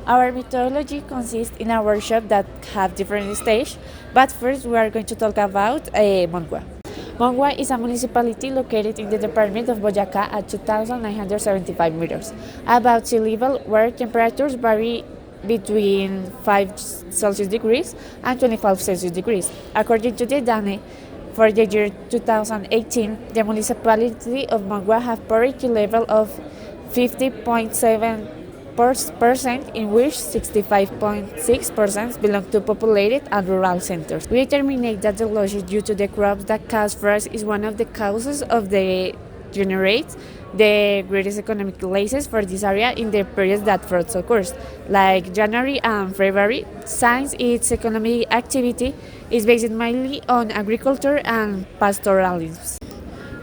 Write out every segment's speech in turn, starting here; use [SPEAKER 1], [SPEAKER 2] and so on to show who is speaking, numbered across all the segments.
[SPEAKER 1] Our methodology consists in a workshop that have different stages, but first we are going to talk about Mongua. Mongua is a municipality located in the department of Boyacá at 2,975 meters, above sea level, where temperatures vary between 5 Celsius degrees and 25 Celsius degrees. According to the DANE, for the year 2018, the municipality of Mongua have poverty level of 50.7%, in which 65.6% belong to populated and rural centers. We determine that the loss is due to the crops that cause frost is one of the causes of the generates the greatest economic losses for this area in the periods that frost occurs, like January and February, since its economic activity is based mainly on agriculture and pastoralism.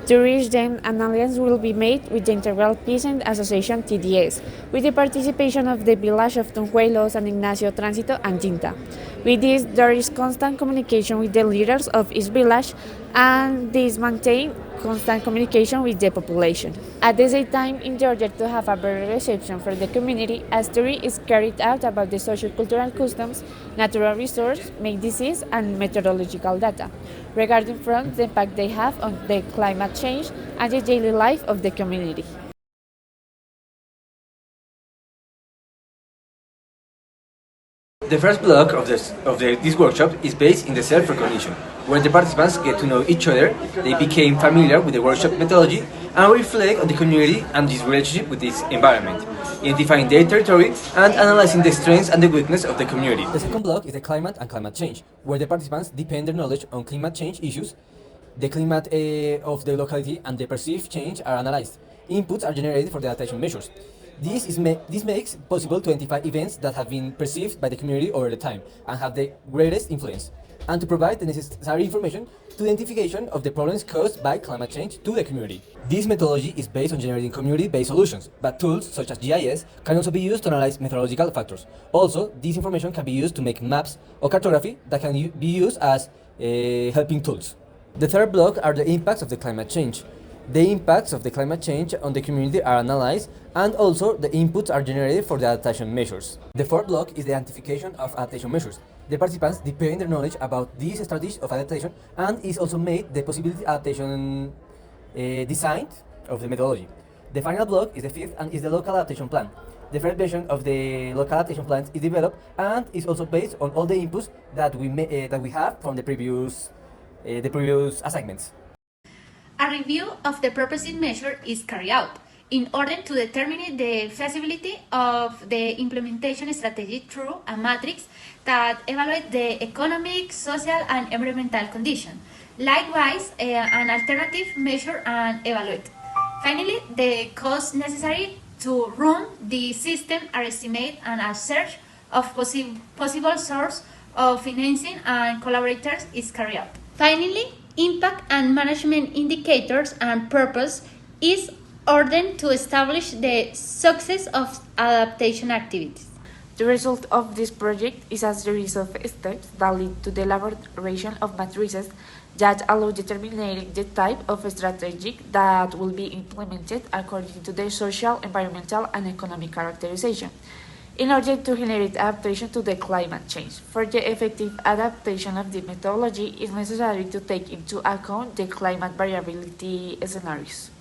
[SPEAKER 1] To reach them, an alliance will be made with the Integral Peasant Association TDS, with the participation of the village of Tunjuelo, San Ignacio, Tránsito, and Jinta. With this, there is constant communication with the leaders of each village, and this maintain constant communication with the population. At the same time, in order to have a better reception for the community, a study is carried out about the socio-cultural customs, natural resources, main disease, and meteorological data, regarding from the impact they have on the climate change and the daily life of the community.
[SPEAKER 2] The first block of this workshop is based in the self-recognition, where the participants get to know each other, they became familiar with the workshop methodology, and reflect on the community and its relationship with its environment, identifying their territory and analyzing the strengths and the weakness of the community.
[SPEAKER 3] The second block is the climate and climate change, where the participants depend their knowledge on climate change issues. The climate of the locality and the perceived change are analyzed. Inputs are generated for the adaptation measures. This makes possible to identify events that have been perceived by the community over the time and have the greatest influence, and to provide the necessary information to identification of the problems caused by climate change to the community. This methodology is based on generating community-based solutions, but tools such as GIS can also be used to analyze meteorological factors. Also, this information can be used to make maps or cartography that can be used as helping tools. The third block are the impacts of the climate change. The impacts of the climate change on the community are analyzed, and also the inputs are generated for the adaptation measures. The fourth block is the identification of adaptation measures. The participants depend their knowledge about these strategies of adaptation, and is also made the possibility adaptation design of the methodology. The final block is the fifth, and is the local adaptation plan. The first version of the local adaptation plan is developed and is also based on all the inputs that we have from the previous assignments.
[SPEAKER 4] A review of the proposed measure is carried out in order to determine the feasibility of the implementation strategy through a matrix that evaluates the economic, social, and environmental condition. Likewise, an alternative measure and evaluate. Finally, the costs necessary to run the system are estimated, and a search of possible source of financing and collaborators is carried out. Finally, impact and management indicators and purpose is ordered to establish the success of adaptation activities.
[SPEAKER 1] The result of this project is a series of steps that lead to the elaboration of matrices that allow determining the type of strategy that will be implemented according to the social, environmental, and economic characterization, in order to generate adaptation to the climate change. For the effective adaptation of the methodology, it is necessary to take into account the climate variability scenarios.